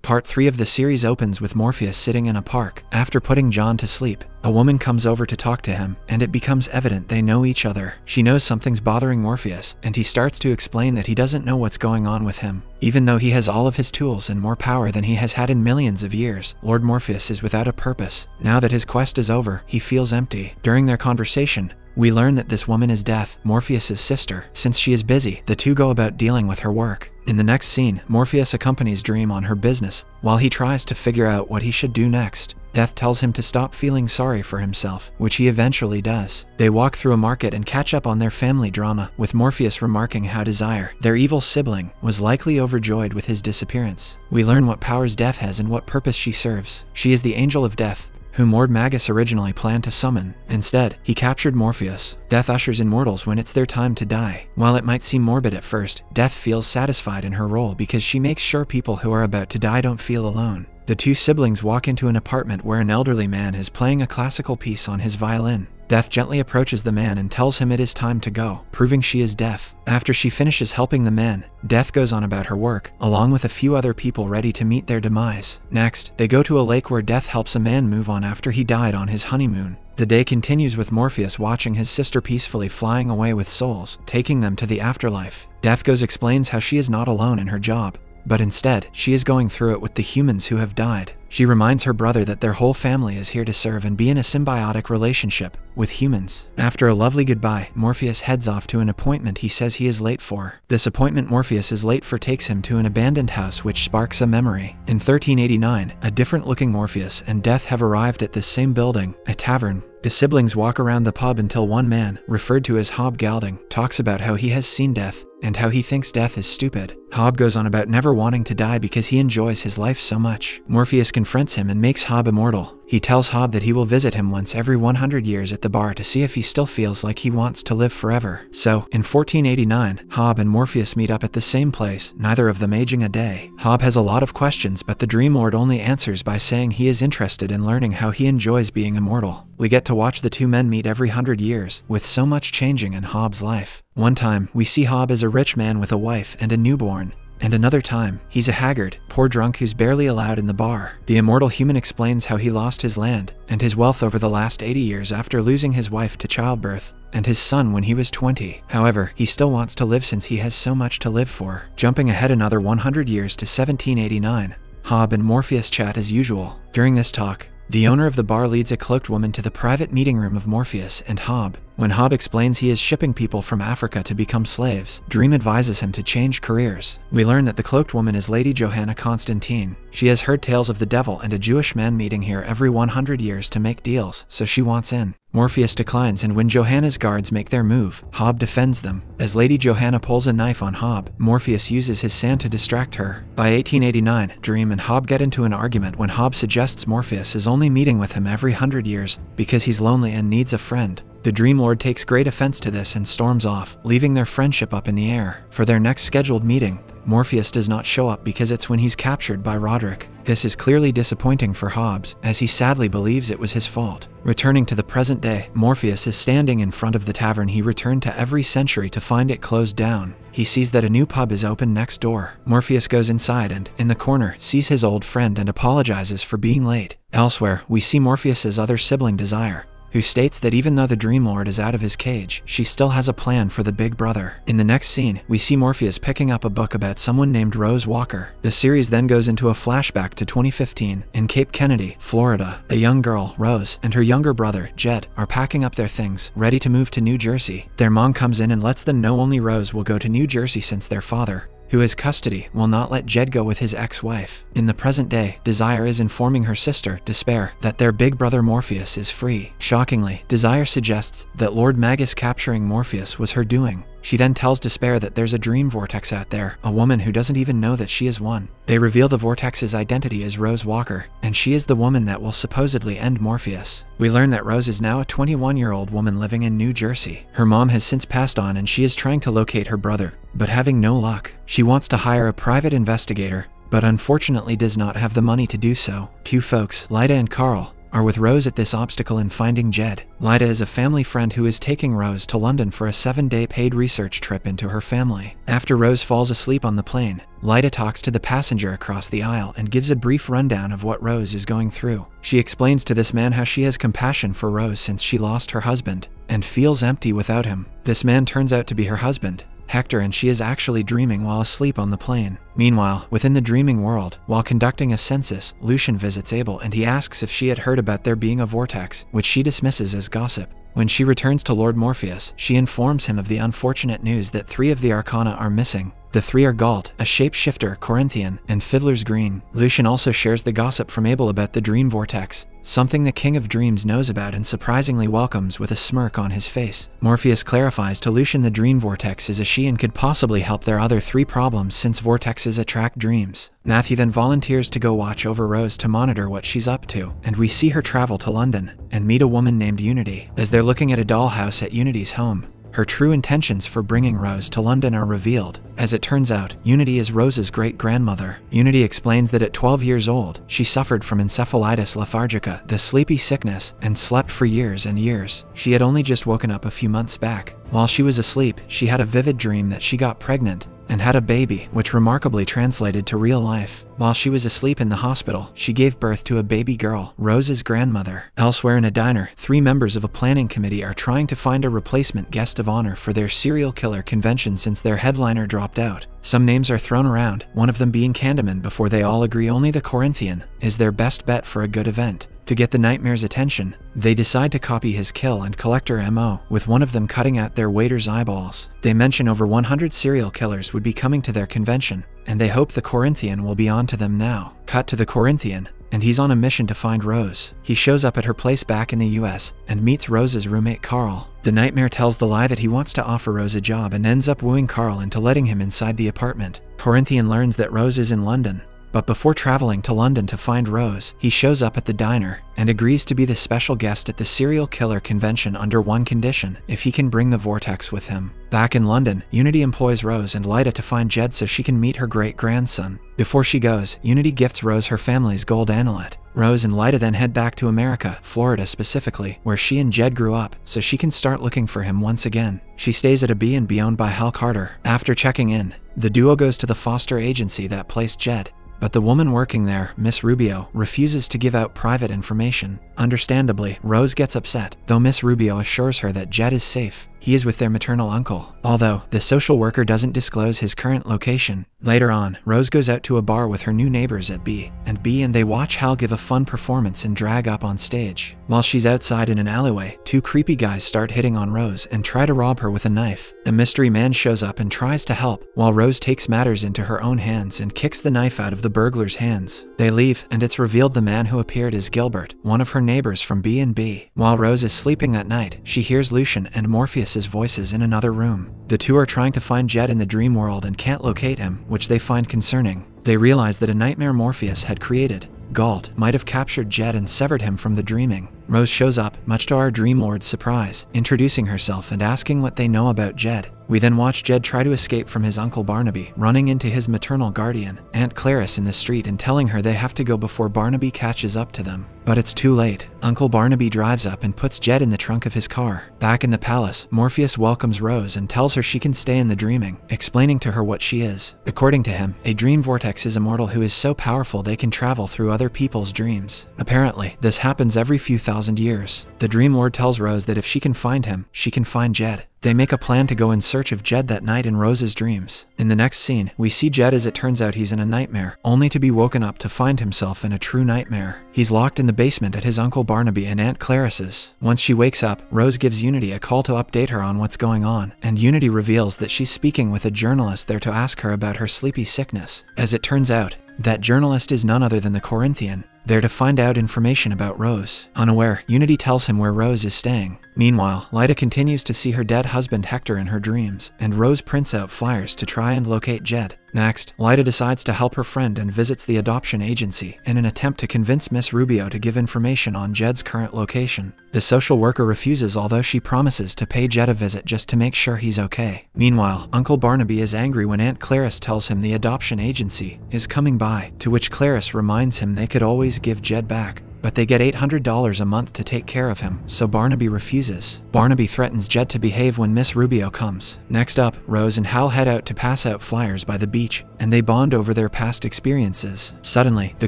Part 3 of the series opens with Morpheus sitting in a park. After putting John to sleep, a woman comes over to talk to him, and it becomes evident they know each other. She knows something's bothering Morpheus, and he starts to explain that he doesn't know what's going on with him. Even though he has all of his tools and more power than he has had in millions of years, Lord Morpheus is without a purpose. Now that his quest is over, he feels empty. During their conversation, we learn that this woman is Death, Morpheus' sister. Since she is busy, the two go about dealing with her work. In the next scene, Morpheus accompanies Dream on her business, while he tries to figure out what he should do next. Death tells him to stop feeling sorry for himself, which he eventually does. They walk through a market and catch up on their family drama, with Morpheus remarking how Desire, their evil sibling, was likely overjoyed with his disappearance. We learn what powers Death has and what purpose she serves. She is the Angel of Death, whom Lord Magus originally planned to summon. Instead, he captured Morpheus. Death ushers in mortals when it's their time to die. While it might seem morbid at first, Death feels satisfied in her role because she makes sure people who are about to die don't feel alone. The two siblings walk into an apartment where an elderly man is playing a classical piece on his violin. Death gently approaches the man and tells him it is time to go, proving she is Death. After she finishes helping the man, Death goes on about her work, along with a few other people ready to meet their demise. Next, they go to a lake where Death helps a man move on after he died on his honeymoon. The day continues with Morpheus watching his sister peacefully flying away with souls, taking them to the afterlife. Death explains how she is not alone in her job, but instead, she is going through it with the humans who have died. She reminds her brother that their whole family is here to serve and be in a symbiotic relationship with humans. After a lovely goodbye, Morpheus heads off to an appointment he says he is late for. This appointment Morpheus is late for takes him to an abandoned house which sparks a memory. In 1389, a different-looking Morpheus and Death have arrived at this same building, a tavern. The siblings walk around the pub until one man, referred to as Hob Galding, talks about how he has seen Death and how he thinks Death is stupid. Hob goes on about never wanting to die because he enjoys his life so much. Morpheus confronts him and makes Hob immortal. He tells Hob that he will visit him once every 100 years at the bar to see if he still feels like he wants to live forever. So, in 1489, Hob and Morpheus meet up at the same place, neither of them aging a day. Hob has a lot of questions, but the Dream Lord only answers by saying he is interested in learning how he enjoys being immortal. We get to watch the two men meet every 100 years, with so much changing in Hob's life. One time, we see Hob as a rich man with a wife and a newborn. And another time, he's a haggard, poor drunk who's barely allowed in the bar. The immortal human explains how he lost his land and his wealth over the last 80 years after losing his wife to childbirth and his son when he was 20. However, he still wants to live since he has so much to live for. Jumping ahead another 100 years to 1789, Hob and Morpheus chat as usual. During this talk, the owner of the bar leads a cloaked woman to the private meeting room of Morpheus and Hob. When Hob explains he is shipping people from Africa to become slaves, Dream advises him to change careers. We learn that the cloaked woman is Lady Johanna Constantine. She has heard tales of the devil and a Jewish man meeting here every 100 years to make deals, so she wants in. Morpheus declines, and when Johanna's guards make their move, Hob defends them. As Lady Johanna pulls a knife on Hob, Morpheus uses his sand to distract her. By 1889, Dream and Hob get into an argument when Hob suggests Morpheus is only meeting with him every 100 years because he's lonely and needs a friend. The Dream Lord takes great offense to this and storms off, leaving their friendship up in the air. For their next scheduled meeting, Morpheus does not show up because it's when he's captured by Roderick. This is clearly disappointing for Hobbs, as he sadly believes it was his fault. Returning to the present day, Morpheus is standing in front of the tavern he returned to every century to find it closed down. He sees that a new pub is open next door. Morpheus goes inside and, in the corner, sees his old friend and apologizes for being late. Elsewhere, we see Morpheus's other sibling Desire, who states that even though the Dream Lord is out of his cage, she still has a plan for the big brother. In the next scene, we see Morpheus picking up a book about someone named Rose Walker. The series then goes into a flashback to 2015. In Cape Kennedy, Florida, a young girl, Rose, and her younger brother, Jed, are packing up their things, ready to move to New Jersey. Their mom comes in and lets them know only Rose will go to New Jersey since their father, who has custody, will not let Jed go with his ex-wife. In the present day, Desire is informing her sister, Despair, that their big brother Morpheus is free. Shockingly, Desire suggests that Lord Magus capturing Morpheus was her doing. She then tells Despair that there's a dream vortex out there, a woman who doesn't even know that she is one. They reveal the vortex's identity as Rose Walker, and she is the woman that will supposedly end Morpheus. We learn that Rose is now a 21-year-old woman living in New Jersey. Her mom has since passed on and she is trying to locate her brother, but having no luck. She wants to hire a private investigator, but unfortunately does not have the money to do so. Two folks, Lyda and Carl, are with Rose at this obstacle in finding Jed. Lyda is a family friend who is taking Rose to London for a 7-day paid research trip into her family. After Rose falls asleep on the plane, Lyda talks to the passenger across the aisle and gives a brief rundown of what Rose is going through. She explains to this man how she has compassion for Rose since she lost her husband and feels empty without him. This man turns out to be her husband, Hector, and she is actually dreaming while asleep on the plane. Meanwhile, within the dreaming world, while conducting a census, Lucian visits Abel and he asks if she had heard about there being a vortex, which she dismisses as gossip. When she returns to Lord Morpheus, she informs him of the unfortunate news that 3 of the Arcana are missing. The 3 are Galt, a shapeshifter, Corinthian, and Fiddler's Green. Lucian also shares the gossip from Abel about the dream vortex, something the King of Dreams knows about and surprisingly welcomes with a smirk on his face. Morpheus clarifies to Lucian the dream vortex is a she and could possibly help their other 3 problems since vortexes attract dreams. Matthew then volunteers to go watch over Rose to monitor what she's up to, and we see her travel to London and meet a woman named Unity. As they're looking at a dollhouse at Unity's home, her true intentions for bringing Rose to London are revealed. As it turns out, Unity is Rose's great-grandmother. Unity explains that at 12 years old, she suffered from encephalitis lethargica, the sleepy sickness, and slept for years and years. She had only just woken up a few months back. While she was asleep, she had a vivid dream that she got pregnant and had a baby, which remarkably translated to real life. While she was asleep in the hospital, she gave birth to a baby girl, Rose's grandmother. Elsewhere in a diner, 3 members of a planning committee are trying to find a replacement guest of honor for their serial killer convention since their headliner dropped out. Some names are thrown around, one of them being Candyman, before they all agree only the Corinthian is their best bet for a good event. To get the Nightmare's attention, they decide to copy his kill and collect her MO, with one of them cutting out their waiter's eyeballs. They mention over 100 serial killers would be coming to their convention, and they hope the Corinthian will be on to them now. Cut to the Corinthian, and he's on a mission to find Rose. He shows up at her place back in the US and meets Rose's roommate Carl. The Nightmare tells the lie that he wants to offer Rose a job and ends up wooing Carl into letting him inside the apartment. Corinthian learns that Rose is in London, but before traveling to London to find Rose, he shows up at the diner and agrees to be the special guest at the serial killer convention under one condition: if he can bring the vortex with him. Back in London, Unity employs Rose and Lyda to find Jed so she can meet her great-grandson. Before she goes, Unity gifts Rose her family's gold amulet. Rose and Lyda then head back to America, Florida specifically, where she and Jed grew up, so she can start looking for him once again. She stays at a B&B owned by Hal Carter. After checking in, the duo goes to the foster agency that placed Jed. But the woman working there, Miss Rubio, refuses to give out private information. Understandably, Rose gets upset, though Miss Rubio assures her that Jed is safe. He is with their maternal uncle, although the social worker doesn't disclose his current location. Later on, Rose goes out to a bar with her new neighbors at B and they watch Hal give a fun performance and drag up on stage. While she's outside in an alleyway, 2 creepy guys start hitting on Rose and try to rob her with a knife. A mystery man shows up and tries to help, while Rose takes matters into her own hands and kicks the knife out of the burglar's hands. They leave, and it's revealed the man who appeared is Gilbert, one of her neighbors from B&B. While Rose is sleeping that night, she hears Lucian and Morpheus's voices in another room. The 2 are trying to find Jed in the dream world and can't locate him, which they find concerning. They realize that a nightmare Morpheus had created, Galt, might have captured Jed and severed him from the dreaming. Rose shows up, much to our Dream Lord's surprise, introducing herself and asking what they know about Jed. We then watch Jed try to escape from his Uncle Barnaby, running into his maternal guardian, Aunt Clarice, in the street and telling her they have to go before Barnaby catches up to them. But it's too late. Uncle Barnaby drives up and puts Jed in the trunk of his car. Back in the palace, Morpheus welcomes Rose and tells her she can stay in the dreaming, explaining to her what she is. According to him, a dream vortex is a mortal who is so powerful they can travel through other people's dreams. Apparently, this happens every few thousand years. The Dream Lord tells Rose that if she can find him, she can find Jed. They make a plan to go in search of Jed that night in Rose's dreams. In the next scene, we see Jed as it turns out he's in a nightmare, only to be woken up to find himself in a true nightmare. He's locked in the basement at his Uncle Barnaby and Aunt Clarice's. Once she wakes up, Rose gives Unity a call to update her on what's going on, and Unity reveals that she's speaking with a journalist there to ask her about her sleepy sickness. As it turns out, that journalist is none other than the Corinthian, there to find out information about Rose. Unaware, Unity tells him where Rose is staying. Meanwhile, Lyda continues to see her dead husband Hector in her dreams, and Rose prints out flyers to try and locate Jed. Next, Lyda decides to help her friend and visits the adoption agency in an attempt to convince Miss Rubio to give information on Jed's current location. The social worker refuses, although she promises to pay Jed a visit just to make sure he's okay. Meanwhile, Uncle Barnaby is angry when Aunt Clarice tells him the adoption agency is coming by, to which Clarice reminds him they could always give Jed back. but they get $800 a month to take care of him, so Barnaby refuses. Barnaby threatens Jed to behave when Miss Rubio comes. Next up, Rose and Hal head out to pass out flyers by the beach, and they bond over their past experiences. Suddenly, the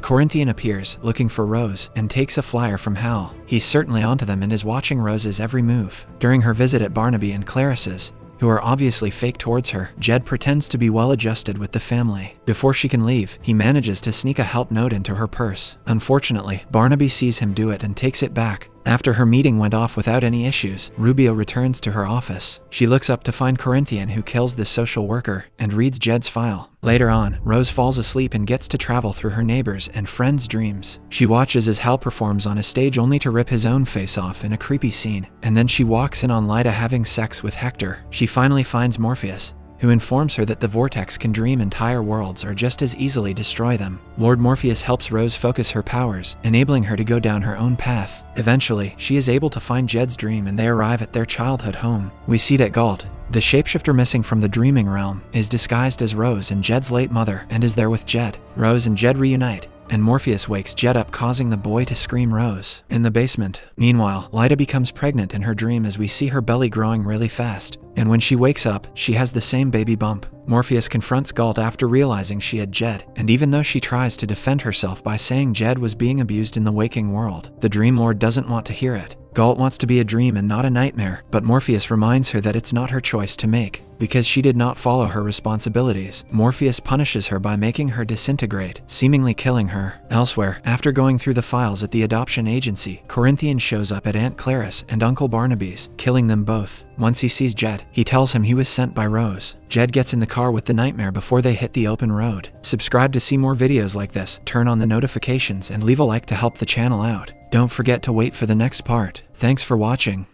Corinthian appears, looking for Rose, and takes a flyer from Hal. He's certainly onto them and is watching Rose's every move. During her visit at Barnaby and Clarice's, who are obviously fake towards her, Jed pretends to be well adjusted with the family. Before she can leave, he manages to sneak a help note into her purse. Unfortunately, Barnaby sees him do it and takes it back. After her meeting went off without any issues, Rubio returns to her office. She looks up to find Corinthian, who kills the social worker, and reads Jed's file. Later on, Rose falls asleep and gets to travel through her neighbors' and friends' dreams. She watches as Hal performs on a stage only to rip his own face off in a creepy scene, and then she walks in on Lyta having sex with Hector. She finally finds Morpheus, who informs her that the Vortex can dream entire worlds or just as easily destroy them. Lord Morpheus helps Rose focus her powers, enabling her to go down her own path. Eventually, she is able to find Jed's dream and they arrive at their childhood home. We see that Galt, the shapeshifter missing from the dreaming realm, is disguised as Rose and Jed's late mother and is there with Jed. Rose and Jed reunite, and Morpheus wakes Jed up, causing the boy to scream Rose. In the basement, meanwhile, Lyta becomes pregnant in her dream as we see her belly growing really fast. And when she wakes up, she has the same baby bump. Morpheus confronts Galt after realizing she had Jed, and even though she tries to defend herself by saying Jed was being abused in the waking world, the Dream Lord doesn't want to hear it. Galt wants to be a dream and not a nightmare, but Morpheus reminds her that it's not her choice to make, because she did not follow her responsibilities. Morpheus punishes her by making her disintegrate, seemingly killing her. Elsewhere, after going through the files at the adoption agency, Corinthian shows up at Aunt Clarice and Uncle Barnaby's, killing them both. Once he sees Jed, he tells him he was sent by Rose. Jed gets in the car with the nightmare before they hit the open road. Subscribe to see more videos like this, turn on the notifications, and leave a like to help the channel out. Don't forget to wait for the next part. Thanks for watching.